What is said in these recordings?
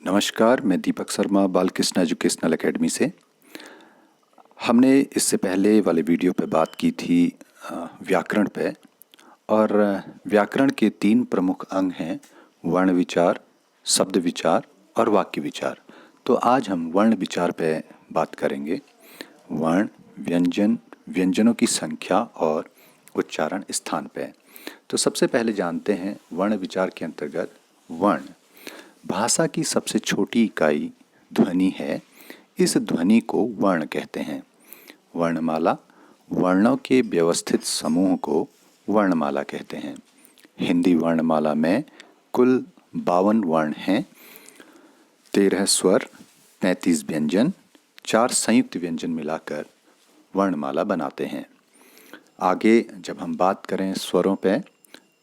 नमस्कार, मैं Deepak Sharma Balkrishna educational academy से। हमने इससे पहले वाले वीडियो पे बात की थी व्याकरण पे। और व्याकरण के 3 प्रमुख अंग हैं: वर्ण विचार, शब्द विचार और वाक्य विचार। तो आज हम वर्ण विचार पे बात करेंगे। वर्ण, व्यंजन, व्यंजनों की संख्या और उच्चारण स्थान पे। तो सबसे पहले जानते हैं वर्ण विचार के अंतर्गत वर्ण भाषा की सबसे छोटी इकाई ध्वनि है। इस ध्वनि को वर्ण कहते हैं। वर्णमाला वर्णों के व्यवस्थित समूह को वर्णमाला कहते हैं। हिंदी वर्णमाला में कुल 52 वर्ण हैं, 13 स्वर, 35 व्यंजन, 4 संयुक्त व्यंजन मिलाकर वर्णमाला बनाते हैं। आगे जब हम बात करें स्वरों पे,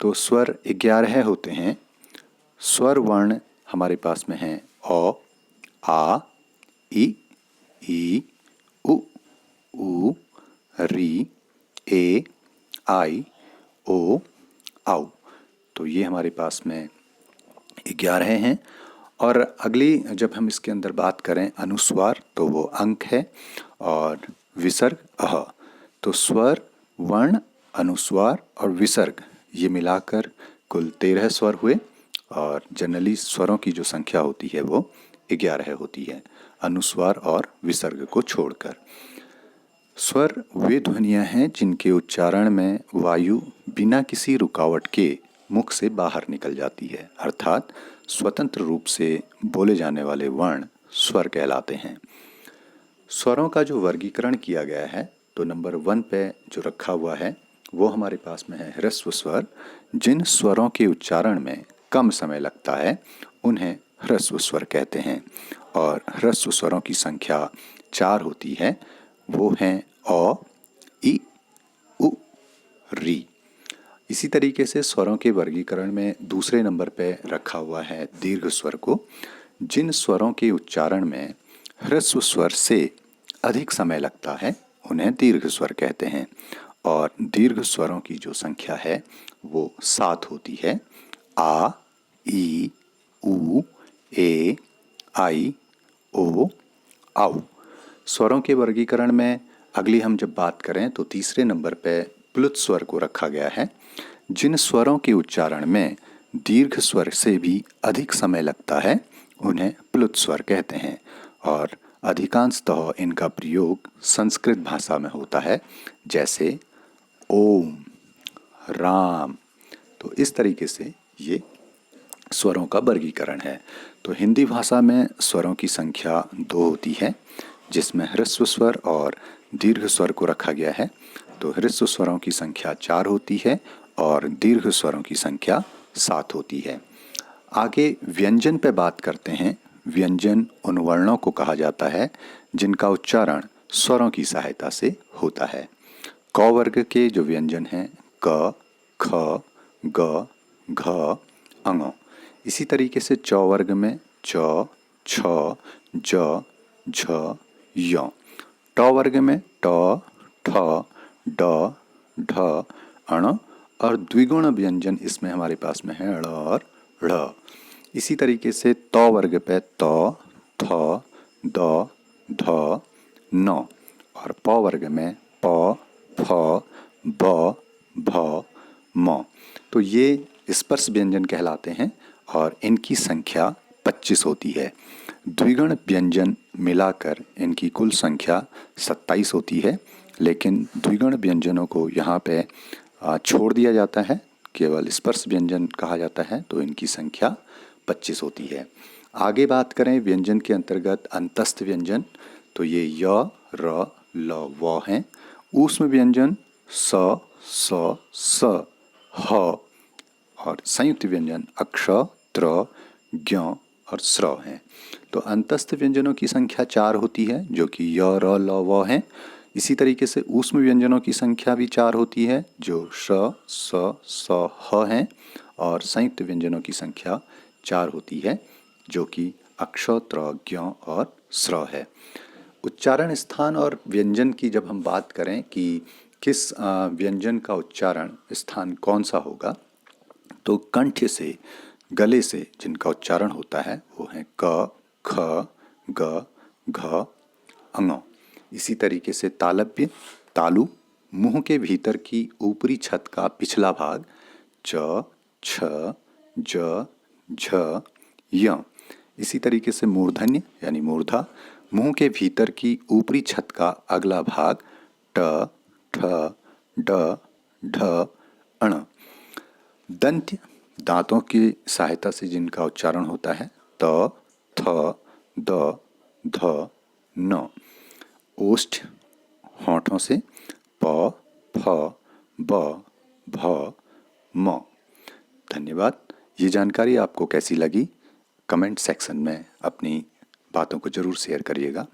तो स्वर 11 होते हैं। स्वर वर्ण हमारे पास में हैं अ, आ, ई, उ, री, ए, आई, ओ, औ। तो ये हमारे पास में 11 हैं। और अगली जब हम इसके अंदर बात करें अनुस्वार, तो वो अंक है और विसर्ग अह। तो स्वर, वर्ण, अनुस्वार और विसर्ग ये मिलाकर कुल 13 स्वर हुए। और जनरली स्वरों की जो संख्या होती है वो 11 होती है, अनुस्वार और विसर्ग को छोड़कर। स्वर वे ध्वनियाँ हैं जिनके उच्चारण में वायु बिना किसी रुकावट के मुख से बाहर निकल जाती है, अर्थात स्वतंत्र रूप से बोले जाने वाले वर्ण स्वर कहलाते हैं। स्वरों का जो वर्गीकरण किया गया है, तो नंबर 1 पे जो रखा हुआ है वो हमारे पास में है ह्रस्व स्वर। जिन स्वरों के उच्चारण में कम समय लगता है उन्हें ह्रस्व स्वर कहते हैं। और ह्रस्व स्वरों की संख्या 4 होती है। वो हैं अ, इ, उ, री। इसी तरीके से स्वरों के वर्गीकरण में दूसरे नंबर पे रखा हुआ है दीर्घ स्वर को। जिन स्वरों के उच्चारण में ह्रस्व स्वर से अधिक समय लगता है उन्हें दीर्घ स्वर कहते हैं। और दीर्घ स्वरों की जो संख्या है वो 7 होती है। आ, ई, उ, ए, आई, ओ, औ। स्वरों के वर्गीकरण में अगली हम जब बात करें तो तीसरे नंबर पे प्लुत स्वर को रखा गया है। जिन स्वरों के उच्चारण में दीर्घ स्वर से भी अधिक समय लगता है उन्हें प्लुत स्वर कहते हैं। और अधिकांशतः इनका प्रयोग संस्कृत भाषा में होता है, जैसे ओम, राम। तो इस तरीके से ये स्वरों का वर्गीकरण है। तो हिंदी भाषा में स्वरों की संख्या 2 होती है, जिसमें ह्रस्व स्वर और दीर्घ स्वर को रखा गया है। तो ह्रस्व स्वरों की संख्या 4 होती है और दीर्घ स्वरों की संख्या 7 होती है। आगे व्यंजन पे बात करते हैं। व्यंजन उन वर्णों को कहा जाता है जिनका उच्चारण स्वरों की सहायता से होता है। क वर्ग के जो व्यंजन हैं क, ख, ग, घ, अंग। इसी तरीके से च वर्ग में च, छ, ज, झ, य। ट वर्ग में ट, ठ, ड, ढ, अण। और द्विगुण व्यंजन इसमें हमारे पास में है ड़ और ढ़। इसी तरीके से त वर्ग पे त, थ, द, ध, न। और प वर्ग में प, फ, ब, भ, म। तो ये स्पर्श व्यंजन कहलाते हैं और इनकी संख्या 25 होती है। द्विगुण व्यंजन मिलाकर इनकी कुल संख्या 27 होती है, लेकिन द्विगुण व्यंजनों को यहाँ पे छोड़ दिया जाता है, केवल स्पर्श व्यंजन कहा जाता है। तो इनकी संख्या 25 होती है। आगे बात करें व्यंजन के अंतर्गत अंतस्थ व्यंजन, तो ये य, र, ल, व हैं। ऊष्म व्यंजन स, स, ह। और संयुक्त व्यंजन अक्ष, त्र, ज्ञ और स्र हैं। तो अंतस्थ व्यंजनों की संख्या 4 होती है, जो कि य, र, ल, व हैं। इसी तरीके से ऊष्म व्यंजनों की संख्या भी 4 होती है, जो श, स, ह हैं। और संयुक्त व्यंजनों की संख्या 4 होती है, जो कि अक्ष, त्र, ज्ञ और स्र है। उच्चारण स्थान और व्यंजन की जब हम बात करें कि किस व्यंजन का उच्चारण स्थान कौन सा होगा, तो कंठ से गले से जिनका उच्चारण होता है वो हैं क, ख, ग, घ, अंग। इसी तरीके से तालव्य, तालु, मुंह के भीतर की ऊपरी छत का पिछला भाग, च, छ, ज, झ, य। इसी तरीके से मूर्धन्य यानी मूर्धा, मुंह के भीतर की ऊपरी छत का अगला भाग, ट, ठ, ड, ढ, अण। दंत्य, दांतों की सहायता से जिनका उच्चारण होता है त, थ, द, ध, न। ओष्ठ, होंठों से प, फ, ब, भ, म। धन्यवाद। ये जानकारी आपको कैसी लगी? कमेंट सेक्शन में अपनी बातों को ज़रूर शेयर करिएगा।